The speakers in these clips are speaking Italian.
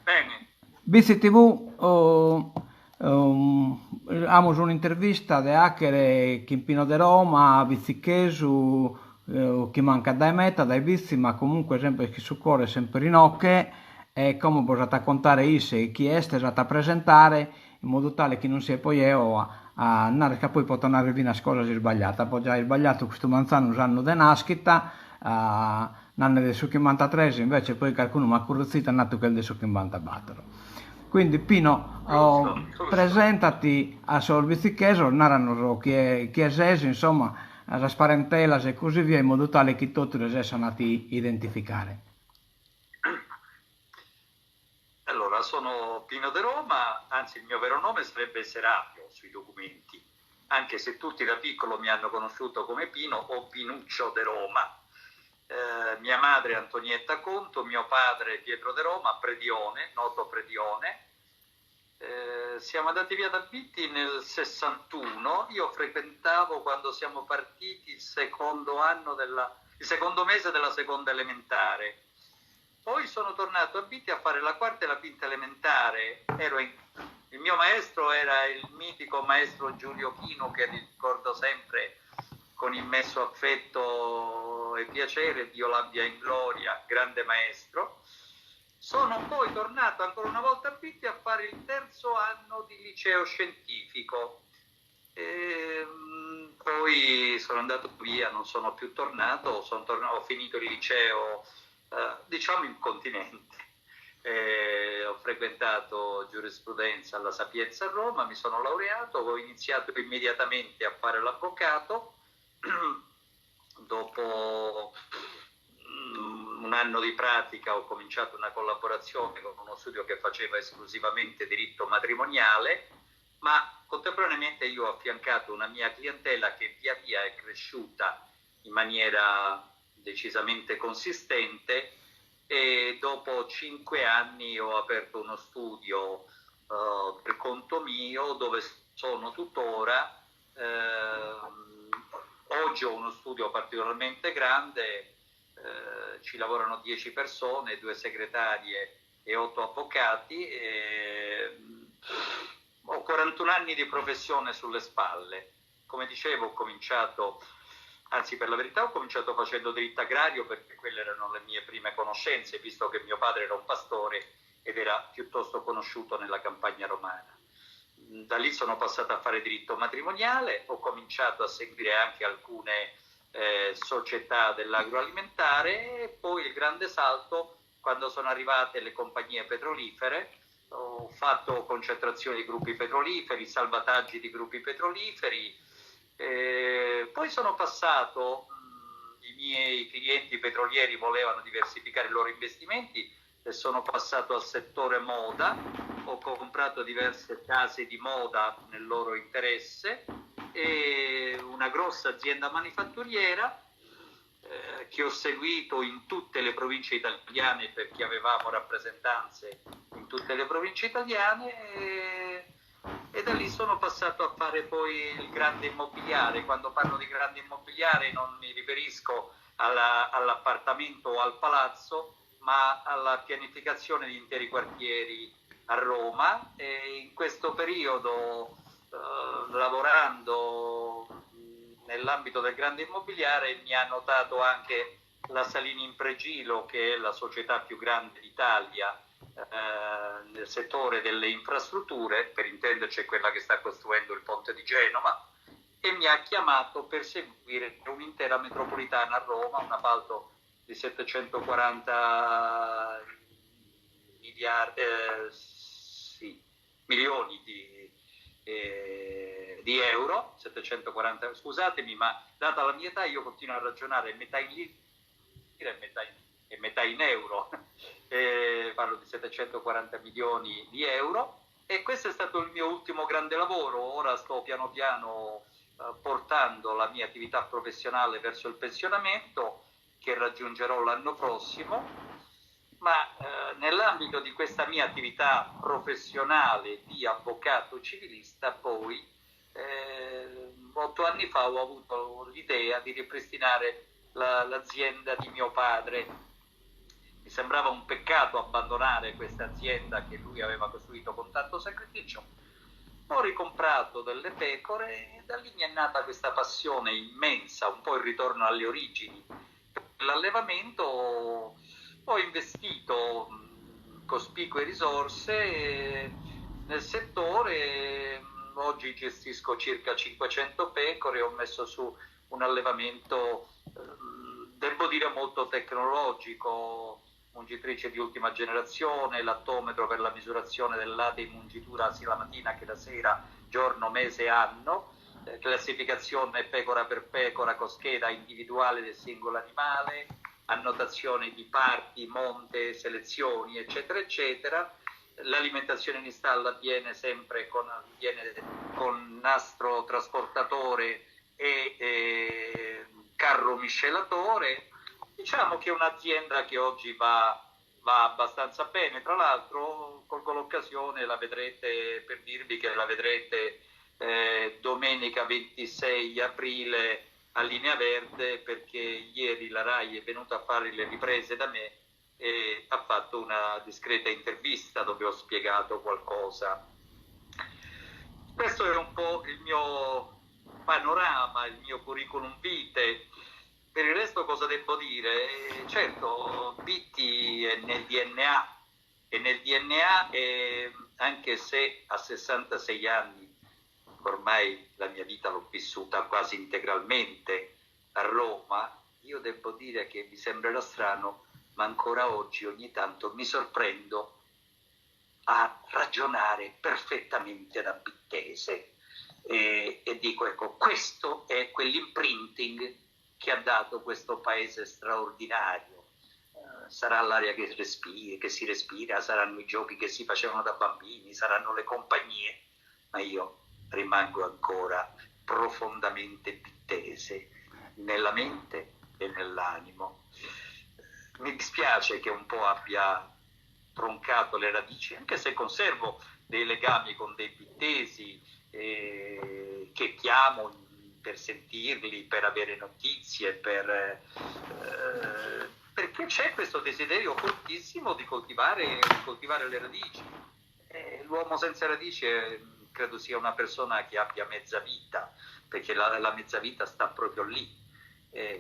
Bene. Bici TV, amos un'intervista de hacker Chimpino de Roma, Bizzichesu, che manca dai meta, dai vizi, ma comunque sempre chi su cuore, sempre in ocche, e come potete raccontare isse, chi è stata a presentare, in modo tale che non sia poi io a andare, che poi può tornare via una cosa sbagliata, poi già hai sbagliato questo manzano usando de nascita, l'anno del succhi 93, invece poi qualcuno mi ha curiozzito, è nato che del succhi 94. Quindi Pino, Giusto, giusto. presentati a Solvizzicheso, narrano chi è Sesi, insomma, la parentela e così via, in modo tale che tutti le riescano a ti identificare. Allora, sono Pino de Roma, anzi il mio vero nome sarebbe Serapio sui documenti, anche se tutti da piccolo mi hanno conosciuto come Pino o Pinuccio de Roma. Mia madre Antonietta Conto, mio padre Pietro de Roma, Predione, noto Predione. Siamo andati via da Bitti nel 61, io frequentavo quando siamo partiti il secondo mese della seconda elementare. Poi sono tornato a Bitti a fare la quarta e la quinta elementare. Il mio maestro era il mitico maestro Giulio Chino, che ricordo sempre con immenso affetto e piacere, Dio l'abbia in gloria, grande maestro. Sono poi tornato ancora una volta a Bitti a fare il terzo anno di liceo scientifico. Poi sono andato via, non sono più tornato, ho finito il liceo diciamo in continente. Ho frequentato giurisprudenza alla Sapienza a Roma, mi sono laureato, ho iniziato immediatamente a fare l'avvocato. Dopo un anno di pratica ho cominciato una collaborazione con uno studio che faceva esclusivamente diritto matrimoniale, ma contemporaneamente io ho affiancato una mia clientela che via via è cresciuta in maniera decisamente consistente, e dopo 5 anni ho aperto uno studio per conto mio dove sono tuttora. Oggi ho uno studio particolarmente grande, ci lavorano 10 persone, 2 segretarie e 8 avvocati. Ho 41 anni di professione sulle spalle. Come dicevo, ho cominciato, anzi per la verità ho cominciato facendo diritto agrario perché quelle erano le mie prime conoscenze, visto che mio padre era un pastore ed era piuttosto conosciuto nella campagna romana. Da lì sono passato a fare diritto matrimoniale, ho cominciato a seguire anche alcune società dell'agroalimentare, e poi il grande salto quando sono arrivate le compagnie petrolifere. Ho fatto concentrazioni di gruppi petroliferi, salvataggi di gruppi petroliferi, poi sono passato, i miei clienti petrolieri volevano diversificare i loro investimenti e sono passato al settore moda, ho comprato diverse case di moda nel loro interesse e una grossa azienda manifatturiera che ho seguito in tutte le province italiane perché avevamo rappresentanze in tutte le province italiane, e da lì sono passato a fare poi il grande immobiliare. Quando parlo di grande immobiliare non mi riferisco all'appartamento o al palazzo, ma alla pianificazione di interi quartieri a Roma, e in questo periodo lavorando nell'ambito del grande immobiliare mi ha notato anche la Salini Impregilo, che è la società più grande d'Italia nel settore delle infrastrutture, per intenderci è quella che sta costruendo il ponte di Genova, e mi ha chiamato per seguire un'intera metropolitana a Roma, un appalto di 740 milioni di euro, 740, scusatemi, ma data la mia età io continuo a ragionare metà in lire e metà in euro, parlo di 740 milioni di euro, e questo è stato il mio ultimo grande lavoro. Ora sto piano piano portando la mia attività professionale verso il pensionamento, che raggiungerò l'anno prossimo, ma nell'ambito di questa mia attività professionale di avvocato civilista poi 8 anni fa ho avuto l'idea di ripristinare l'azienda di mio padre, Mi sembrava un peccato abbandonare questa azienda che lui aveva costruito con tanto sacrificio. Ho ricomprato delle pecore e da lì mi è nata questa passione immensa, un po' il ritorno alle origini. Per l'allevamento ho investito cospicue risorse nel settore, oggi gestisco circa 500 pecore, ho messo su un allevamento, devo dire, molto tecnologico, mungitrice di ultima generazione, lattometro per la misurazione del latte in mungitura sia la mattina che la sera, giorno, mese, anno, classificazione pecora per pecora con scheda individuale del singolo animale, annotazione di parti, monte, selezioni, eccetera, eccetera. L'alimentazione in stalla avviene sempre con nastro trasportatore e carro miscelatore. Diciamo che è un'azienda che oggi va abbastanza bene. Tra l'altro, colgo l'occasione, la vedrete, per dirvi che la vedrete domenica 26 aprile a Linea Verde, perché ieri la RAI è venuta a fare le riprese da me e ha fatto una discreta intervista dove ho spiegato qualcosa. Questo è un po' il mio panorama, il mio curriculum vitae. Per il resto cosa devo dire? Certo, Bitti è nel DNA, e anche se a 66 anni ormai la mia vita l'ho vissuta quasi integralmente a Roma, io devo dire che mi sembrerà strano, ma ancora oggi ogni tanto mi sorprendo a ragionare perfettamente da bittese e dico, ecco, questo è quell'imprinting che ha dato questo paese straordinario. Sarà l'aria che si respira, saranno i giochi che si facevano da bambini, saranno le compagnie, ma io rimango ancora profondamente bittese nella mente e nell'animo. Mi dispiace che un po' abbia troncato le radici, anche se conservo dei legami con dei bittesi che chiamo per sentirli, per avere notizie, perché c'è questo desiderio fortissimo di coltivare le radici. L'uomo senza radici credo sia una persona che abbia mezza vita, perché la mezza vita sta proprio lì.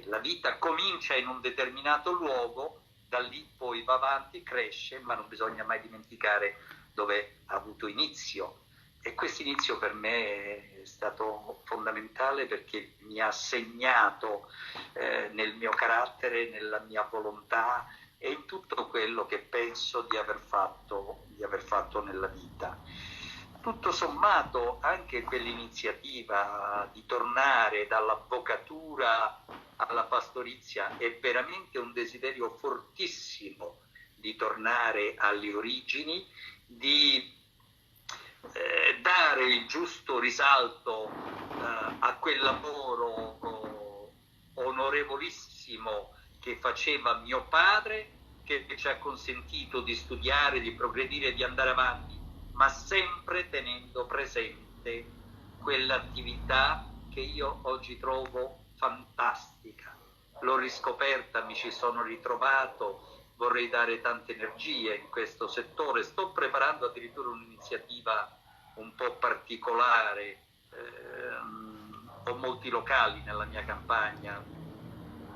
La vita comincia in un determinato luogo, da lì poi va avanti, cresce, ma non bisogna mai dimenticare dove ha avuto inizio. E questo inizio per me è stato fondamentale, perché mi ha segnato nel mio carattere, nella mia volontà e in tutto quello che penso di aver fatto nella vita. Tutto sommato, anche quell'iniziativa di tornare dall'avvocatura alla pastorizia è veramente un desiderio fortissimo di tornare alle origini, di dare il giusto risalto a quel lavoro onorevolissimo che faceva mio padre, che ci ha consentito di studiare, di progredire, di andare avanti, ma sempre tenendo presente quell'attività che io oggi trovo fantastica. L'ho riscoperta, mi ci sono ritrovato, vorrei dare tante energie in questo settore. Sto preparando addirittura un'iniziativa un po' particolare, ho molti locali nella mia campagna,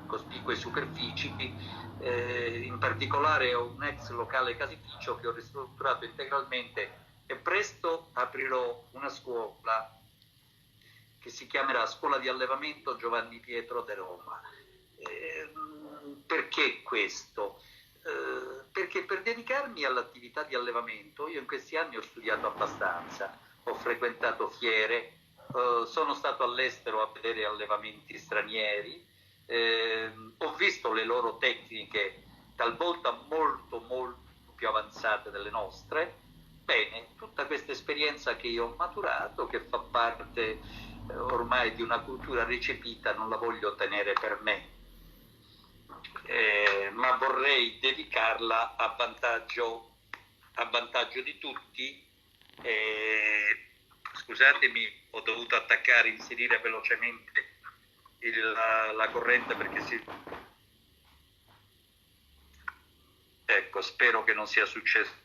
cospicue superfici, in particolare ho un ex locale caseificio che ho ristrutturato integralmente e presto aprirò una scuola che si chiamerà Scuola di Allevamento Giovanni Pietro de Roma. Perché questo? Perché per dedicarmi all'attività di allevamento io in questi anni ho studiato abbastanza, ho frequentato fiere, sono stato all'estero a vedere allevamenti stranieri, ho visto le loro tecniche talvolta molto più avanzate delle nostre. Bene, tutta questa esperienza che io ho maturato, che fa parte ormai di una cultura recepita, non la voglio tenere per me, ma vorrei dedicarla a vantaggio di tutti. Scusatemi, ho dovuto inserire velocemente la corrente perché Ecco, spero che non sia successo.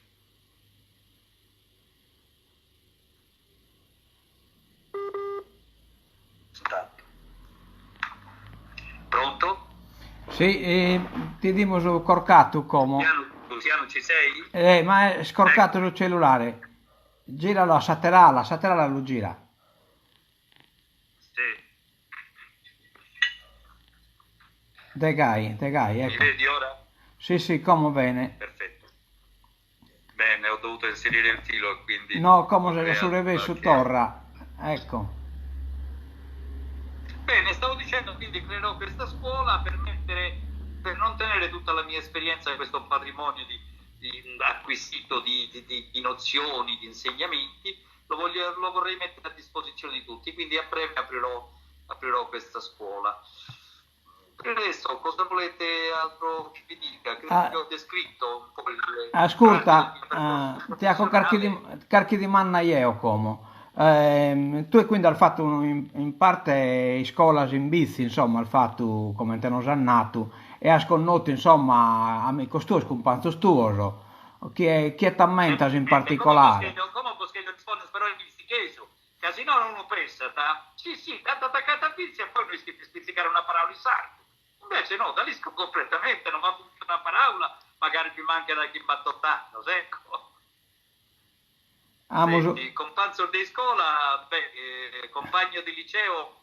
Pronto? Sì, ti dimmo su corcato come. Luciano, ci sei? Ma è scorcato sul cellulare. Giralo a Saterala lo gira. Sì. Degai, Mi ecco. vedi ora? Sì, sì, come bene. Perfetto. Bene, ho dovuto inserire il filo e quindi No, come ho se su creato reve su qualche... torra. Ecco. Bene, stavo dicendo, quindi creerò questa scuola per non tenere tutta la mia esperienza, questo patrimonio acquisito di nozioni, di insegnamenti, lo vorrei mettere a disposizione di tutti, quindi a breve aprirò questa scuola. Per adesso, cosa volete altro che vi dica? Credo che ho descritto un po' Ascolta, ti ha professionale. carchi di manna io come. Tu quindi hai fatto in parte in scuola in bici, insomma, hai fatto come te non sei nato e hai sconosciuto, insomma, amico tuo, scompanzo tuo, chi è t'ammentas in particolare? Come posso rispondere però in bisticheso? Casino non lo pensa, sì, sì, tanto attaccata a pizza e poi noi spizzicare una parola in sardo. Invece no, da lì completamente, non va a una parola, magari più manca da chi battottano, ecco. Amo, Senti, compagno di scuola, compagno di liceo,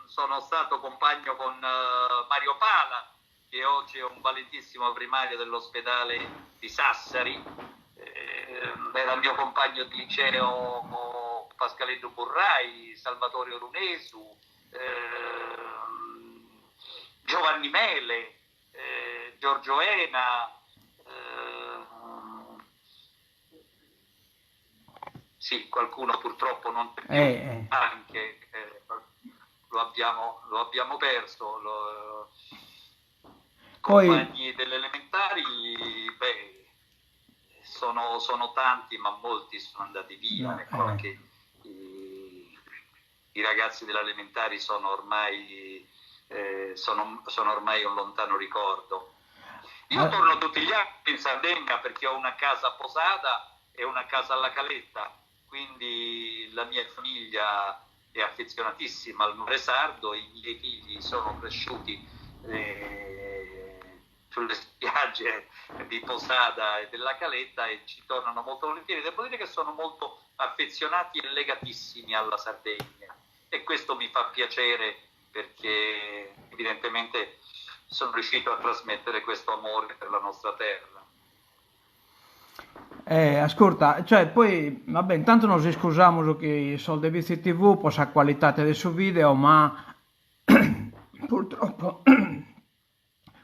sono stato compagno con Mario Pala, che oggi è un valentissimo primario dell'ospedale di Sassari, era il mio compagno di liceo Pascaletto Burrai, Salvatore Runesu, Giovanni Mele, Giorgio Ena, sì, qualcuno purtroppo non c'è più, anche lo abbiamo perso. Poi, Compagni delle elementari, beh, sono tanti, ma molti sono andati via. no, Ecco, anche i ragazzi delle elementari sono ormai un lontano ricordo. Io torno tutti gli anni in Sardegna perché ho una casa a Posada e una casa alla Caletta, quindi la mia famiglia è affezionatissima al mare sardo, i miei figli sono cresciuti sulle spiagge di Posada e della Caletta e ci tornano molto volentieri. Devo dire che sono molto affezionati e legatissimi alla Sardegna e questo mi fa piacere perché evidentemente sono riuscito a trasmettere questo amore per la nostra terra. Ascolta, cioè poi, vabbè, intanto non ci scusiamo che sono dei vizi TV, poi sa qualità del suo video, ma purtroppo,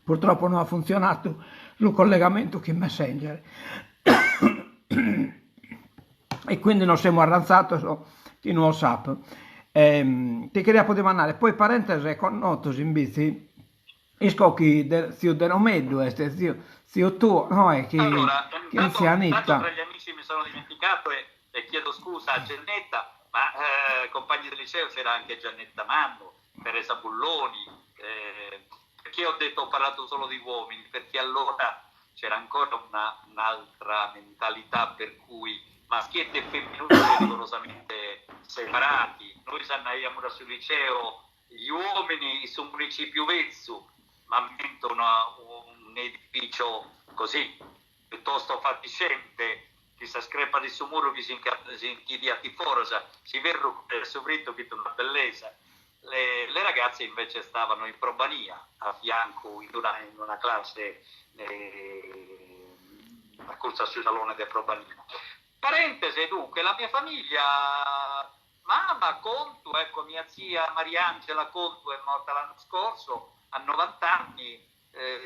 purtroppo non ha funzionato il collegamento con Messenger. E quindi non siamo arranzati in WhatsApp. Ti queria poter mandare, poi parentesi con notos in bici, i scocchi del zio Denomeddu, zio tuo, no, è Allora, che tanto anzianità. tra gli amici mi sono dimenticato e chiedo scusa a Giannetta, ma compagni del liceo c'era anche Giannetta Manno, Teresa Bulloni, perché ho parlato solo di uomini, perché allora c'era ancora un'altra mentalità per cui maschietti e femminucce rigorosamente separati. Noi andavamo sul liceo, gli uomini su municipio Vezzu, ma un edificio così, piuttosto fatiscente, che si screpa di su muro che si inchidia di forosa, si verro sovrito che è una bellezza. Le ragazze invece stavano in probania, a fianco in una classe a corsa sul salone del probania. Parentesi, dunque, la mia famiglia, mamma Contu, ecco, mia zia Mariangela Contu è morta l'anno scorso, a 90 anni,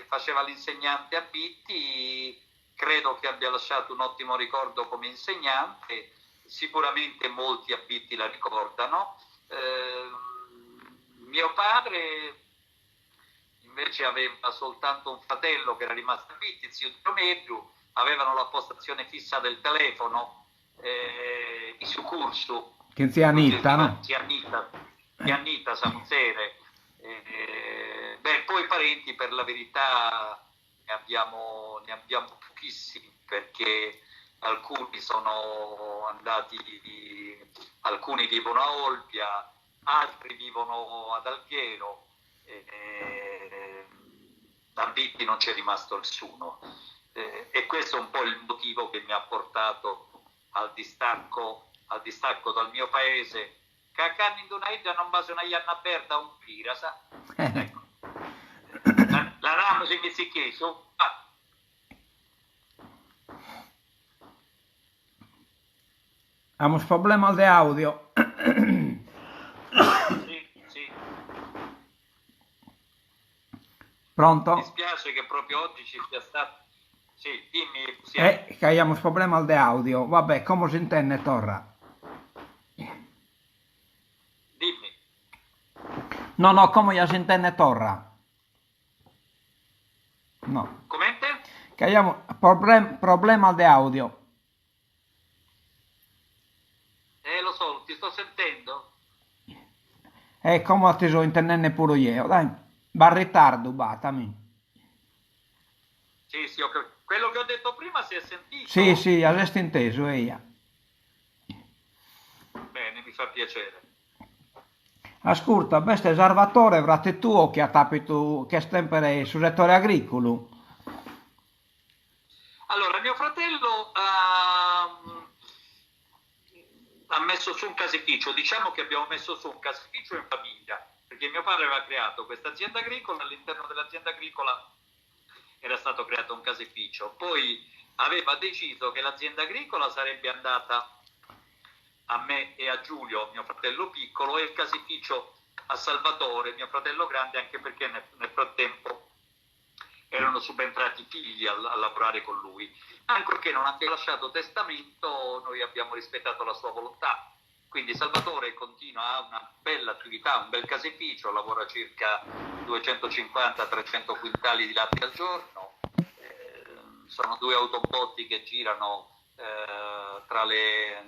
faceva l'insegnante a Bitti, credo che abbia lasciato un ottimo ricordo come insegnante, sicuramente molti a Bitti la ricordano. Mio padre invece aveva soltanto un fratello che era rimasto a Bitti, zio Diomeddu, avevano la postazione fissa del telefono, i Sucursu, Che zia Anita, no? Zia Anita Samuzere. Poi parenti per la verità ne abbiamo pochissimi, perché alcuni sono andati, alcuni vivono a Olbia, altri vivono ad Alghero, a Vitti non c'è rimasto nessuno, e questo è un po' il motivo che mi ha portato al distacco dal mio paese, che a canni di una idea non basa una ianna aperta un pira, sa? Ecco. La ramo si mi si chieso. Abbiamo problema di audio. Sì. Pronto? Mi dispiace che proprio oggi ci sia stato. Sì, dimmi. Che abbiamo problema di audio. Vabbè, come si intende, Torra? Dimmi. No, come si intende, Torra? No. Come te? Che abbiamo problema di audio. Lo so, ti sto sentendo. Come ti sto intendendo pure io, dai. Va in ritardo, batami. Sì, quello che ho detto prima si è sentito? Sì, avresti inteso, io. Bene, mi fa piacere. Ascolta, questo è Salvatore, avrete tu che ha tapito, che è sempre sul settore agricolo? Allora, mio fratello ha messo su un caseificio, diciamo che abbiamo messo su un caseificio in famiglia, perché mio padre aveva creato questa azienda agricola, all'interno dell'azienda agricola era stato creato un caseificio, poi aveva deciso che l'azienda agricola sarebbe andata a me e a Giulio, mio fratello piccolo, e il caseificio a Salvatore, mio fratello grande, anche perché nel frattempo erano subentrati figli a lavorare con lui. Ancorché non abbia lasciato testamento, noi abbiamo rispettato la sua volontà. Quindi Salvatore continua, ha una bella attività, un bel caseificio, lavora circa 250-300 quintali di latte al giorno, sono 2 autobotti che girano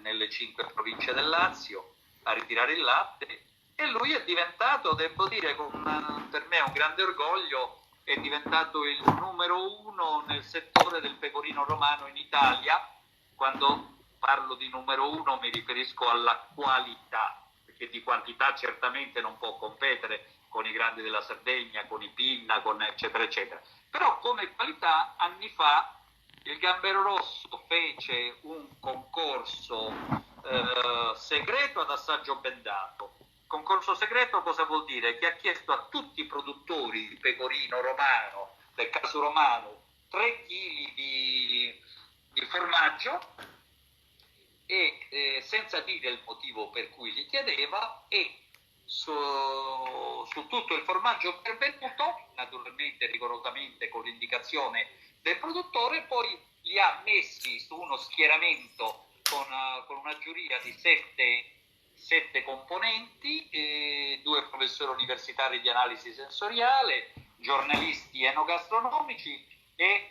nelle 5 province del Lazio a ritirare il latte, e lui è diventato, devo dire, per me è un grande orgoglio, è diventato il numero 1 nel settore del pecorino romano in Italia. Quando parlo di numero 1 mi riferisco alla qualità, perché di quantità certamente non può competere con i grandi della Sardegna, con i Pinna, con eccetera eccetera, però come qualità anni fa il Gambero Rosso fece un concorso segreto ad assaggio bendato. Concorso segreto cosa vuol dire? Che ha chiesto a tutti i produttori di pecorino romano, del caso romano, 3 kg di formaggio, e senza dire il motivo per cui li chiedeva, e su tutto il formaggio pervenuto, naturalmente rigorosamente con l'indicazione del produttore, poi li ha messi su uno schieramento con una giuria di 7 componenti, 2 professori universitari di analisi sensoriale, giornalisti enogastronomici e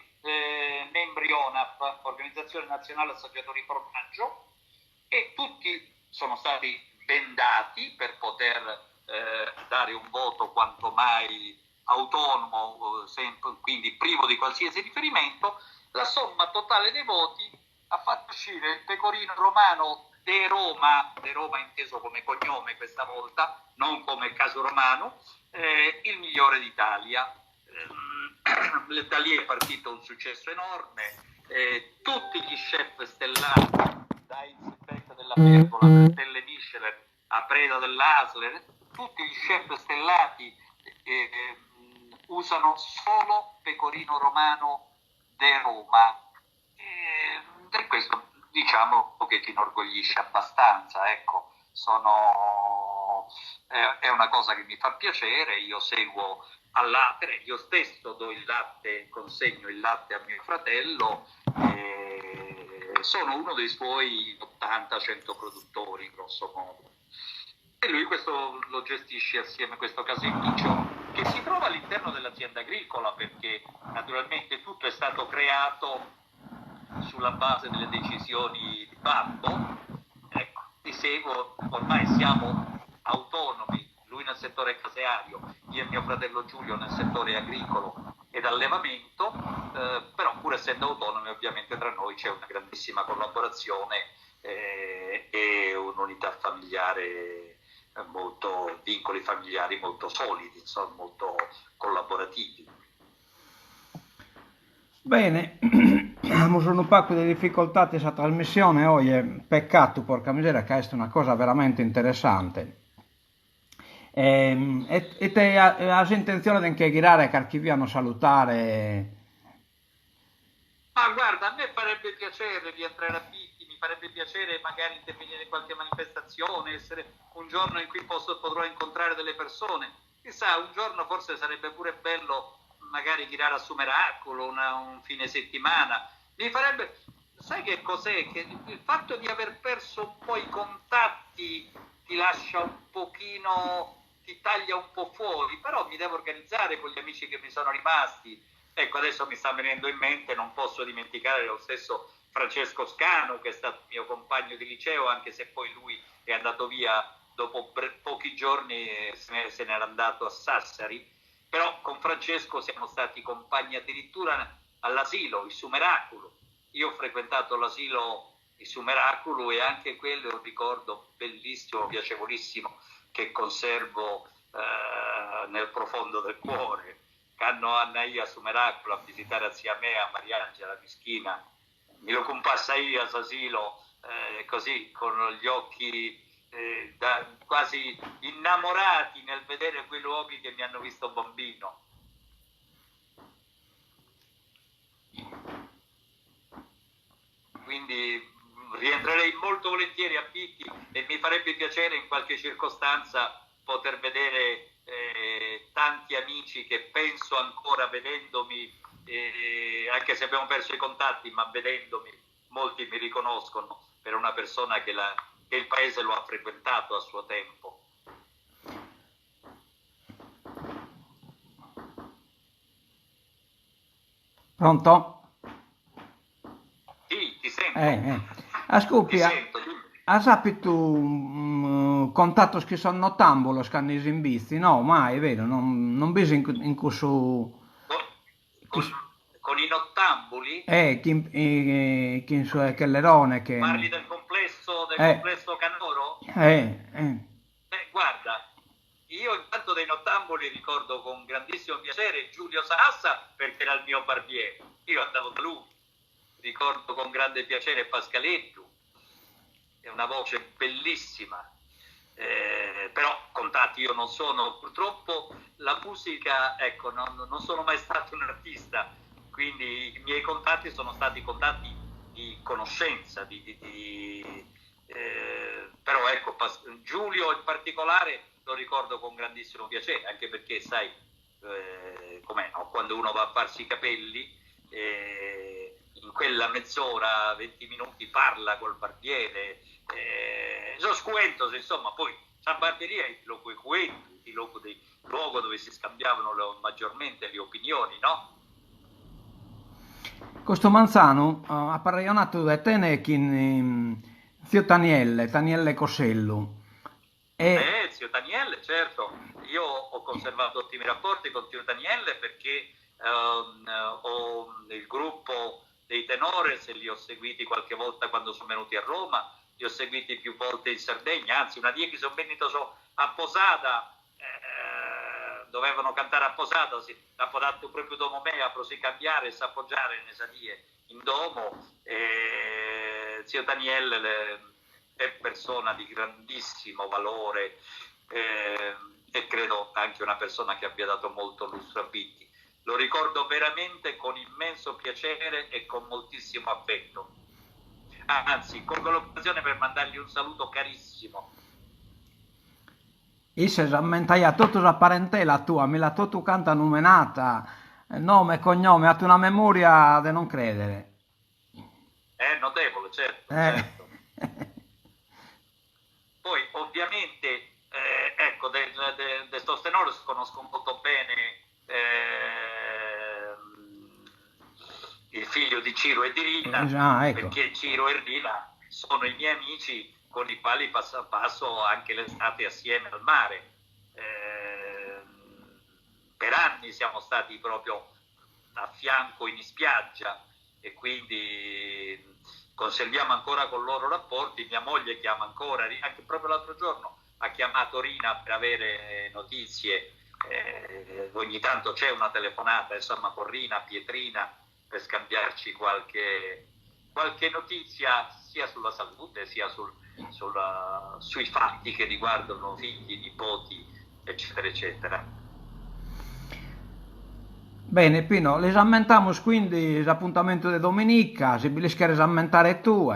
membri ONAF, Organizzazione Nazionale Assaggiatori Formaggio, e tutti sono stati bendati per poter dare un voto quanto mai autonomo, quindi privo di qualsiasi riferimento. La somma totale dei voti ha fatto uscire il pecorino romano De Roma inteso come cognome questa volta, non come caso romano, il migliore d'Italia. Da lì è partito un successo enorme, tutti gli chef stellati, dai Silvestre della Pergola, Stelle Michelin, a Preda dell'Asler, tutti gli chef stellati usano solo pecorino romano De Roma, e questo diciamo che ti inorgoglisce abbastanza, ecco. È una cosa che mi fa piacere. Io seguo al latte, io stesso do il latte, consegno il latte a mio fratello, sono uno dei suoi 80-100 produttori grosso modo, e lui questo lo gestisce assieme a questo caseificio che si trova all'interno dell'azienda agricola, perché naturalmente tutto è stato creato sulla base delle decisioni di fatto. Ecco, ti seguo, ormai siamo autonomi, lui nel settore caseario, io e mio fratello Giulio nel settore agricolo ed allevamento, però pur essendo autonomi ovviamente tra noi c'è una grandissima collaborazione e un'unità familiare, vincoli familiari molto solidi, insomma, molto collaborativi. Bene, abbiamo un po' di difficoltà questa trasmissione oggi, peccato, porca miseria, che è una cosa veramente interessante. E te hai intenzione di girare che archiviano salutare? Ma guarda, a me farebbe piacere rientrare a Pitti, mi farebbe piacere magari intervenire in qualche manifestazione, essere un giorno in cui potrò incontrare delle persone. Chissà, un giorno forse sarebbe pure bello magari girare a Sumeracolo, un fine settimana. Mi farebbe... Sai che cos'è? Che il fatto di aver perso un po' i contatti ti lascia un pochino, ti taglia un po' fuori, però mi devo organizzare con gli amici che mi sono rimasti. Ecco, adesso mi sta venendo in mente, non posso dimenticare lo stesso Francesco Scanu, che è stato mio compagno di liceo, anche se poi lui è andato via dopo pochi giorni, se n'era andato a Sassari, però con Francesco siamo stati compagni addirittura all'asilo, il Sumeracolo. Io ho frequentato l'asilo, il Sumeracolo, e anche quello è un ricordo bellissimo, piacevolissimo, che conservo nel profondo del cuore. Hanno Annaia Sumeracolo a visitare assieme a Mariangela Mischina, mi lo compassa io all'asilo, così con gli occhi quasi innamorati nel vedere quei luoghi che mi hanno visto bambino. Quindi rientrerei molto volentieri a Pitti e mi farebbe piacere in qualche circostanza poter vedere tanti amici che penso ancora vedendomi, anche se abbiamo perso i contatti, ma vedendomi molti mi riconoscono per una persona che il paese lo ha frequentato a suo tempo. Pronto? Sì, ti sento. Ascolta, Ti sento. sappi tu contatto che sono nottambulo scannesi in bici? No, mai, vero? Non bisi in questo... Con i nottambuli? Chi su Kellerone che... Parli del complesso Canoro? Guarda, io intanto dei nottambuli ricordo con grandissimo piacere Giulio Sassa, perché era il mio barbiere. Io andavo da lui. Ricordo con grande piacere Pascaletto, è una voce bellissima, però contatti io non sono, purtroppo la musica, ecco, non sono mai stato un artista, quindi i miei contatti sono stati contatti di conoscenza, però ecco, Giulio in particolare lo ricordo con grandissimo piacere, anche perché sai com'è, no? Quando uno va a farsi i capelli, in quella mezz'ora, 20 minuti parla col barbiere, sono scuentos, insomma. Poi San Barberia è il luogo luogo dove si scambiavano maggiormente le opinioni, no? Questo Manzano ha paragionato da te con zio Tanielle Cosello. Zio Daniele, certo. Io ho conservato ottimi rapporti con zio Daniele perché ho il gruppo dei Tenores, li ho seguiti qualche volta quando sono venuti a Roma, li ho seguiti più volte in Sardegna, anzi una die che sono venuto a Posada, dovevano cantare a Posada, ha potuto proprio dopo me a si cambiare e s'appoggiare ne sadie in domo. Zio Daniele è persona di grandissimo valore e credo anche una persona che abbia dato molto lustro a Pitti. Lo ricordo veramente con immenso piacere e con moltissimo affetto. Anzi, colgo l'occasione per mandargli un saluto carissimo. Issa rammentaia tutta la parentela tua, me la tu canta numenata, nome e cognome, ha una memoria da non credere. È notevole, certo. certo. Poi ovviamente, ecco, del Sostenore conosco molto bene il figlio di Ciro e di Rina, ecco. Perché Ciro e Rina sono i miei amici con i quali passo anche l'estate assieme al mare. Per anni siamo stati proprio a fianco in spiaggia, e quindi conserviamo ancora con loro rapporti. Mia moglie chiama ancora, anche proprio l'altro giorno ha chiamato Rina per avere notizie, ogni tanto c'è una telefonata, insomma, con Rina, Pietrina, per scambiarci qualche notizia sia sulla salute sia sui fatti che riguardano figli, nipoti, eccetera, eccetera. Bene, Pino, l'esamentamos quindi l'appuntamento di domenica, se bilisca esamentare tu.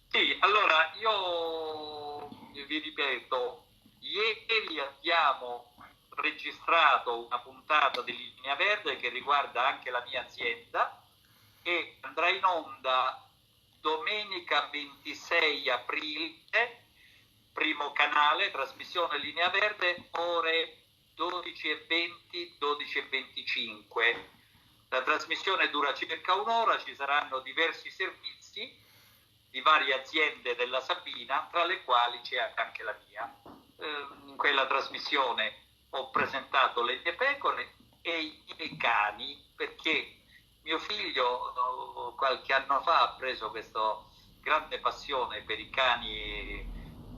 Sì, allora io vi ripeto, ieri abbiamo registrato una puntata di Linea Verde che riguarda anche la mia azienda e andrà in onda domenica 26 aprile, primo canale, trasmissione Linea Verde, ore 12:20, 12:25. La trasmissione dura circa un'ora, ci saranno diversi servizi di varie aziende della Sabina, tra le quali c'è anche la mia. In quella trasmissione ho presentato le mie pecore e i miei cani, perché mio figlio qualche anno fa ha preso questa grande passione per i cani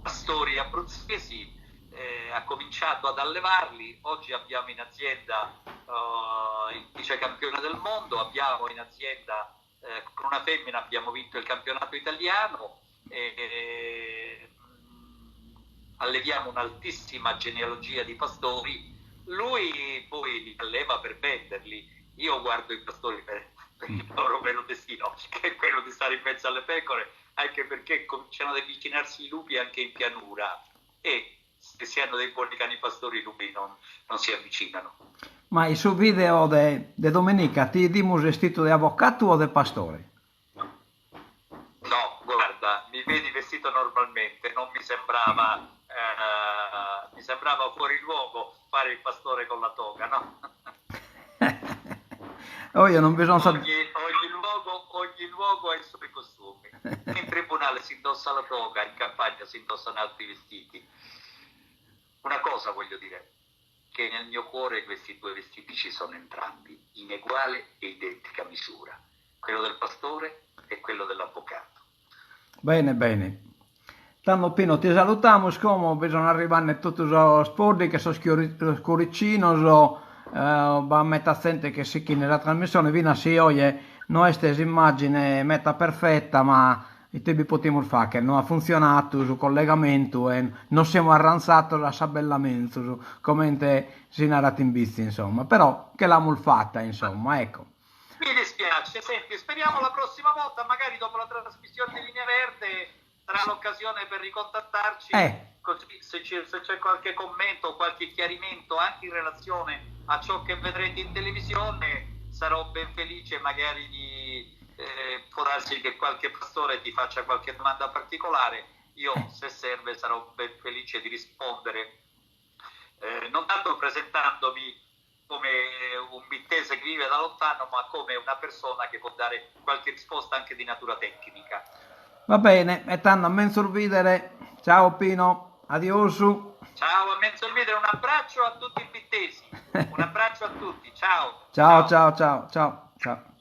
pastori abruzzesi, ha cominciato ad allevarli. Oggi abbiamo in azienda il vice campione del mondo, abbiamo in azienda con una femmina abbiamo vinto il campionato italiano, alleviamo un'altissima genealogia di pastori. Lui poi li alleva per venderli, io guardo i pastori per il loro vero destino, che è quello di stare in mezzo alle pecore, anche perché cominciano ad avvicinarsi i lupi anche in pianura, e se si hanno dei buoni cani pastori i lupi non si avvicinano. Ma il suo video di domenica ti dimos vestito di avvocato o di pastore? No, guarda, mi vedi vestito normalmente, non mi sembrava, mi sembrava fuori luogo fare il pastore con la toga, no? Oh, io non bisogna ogni luogo ha i suoi costumi. In tribunale si indossa la toga, in campagna si indossano altri vestiti. Una cosa voglio dire, che nel mio cuore questi due vestiti ci sono entrambi, in uguale e identica misura, quello del pastore e quello dell'avvocato. Bene, bene. Tanto Pino, ti salutiamo, come bisogna arrivare tutti i sporti che sono scuricino, va a metà gente che si chi nella trasmissione, vina si oye, non è questa immagine meta perfetta, ma i tempi potremmo fare che non ha funzionato sul collegamento e non siamo arranzati a sabellamento, come si narrato in bici, insomma, però che l'abbiamo fatta, insomma, ecco. Mi dispiace, senti, speriamo la prossima volta, magari dopo la trasmissione di Linea Verde sarà l'occasione per ricontattarci, così se c'è qualche commento o qualche chiarimento anche in relazione a ciò che vedrete in televisione, sarò ben felice magari di può darsi che qualche pastore ti faccia qualche domanda particolare, io se serve sarò ben felice di rispondere, non tanto presentandomi come un bittese che vive da lontano, ma come una persona che può dare qualche risposta anche di natura tecnica. Va bene, e tanto a men sorridere, ciao Pino, adios. Ciao, a men sorridere, un abbraccio a tutti i bittesi, un abbraccio a tutti, ciao. Ciao, ciao, ciao, ciao, ciao.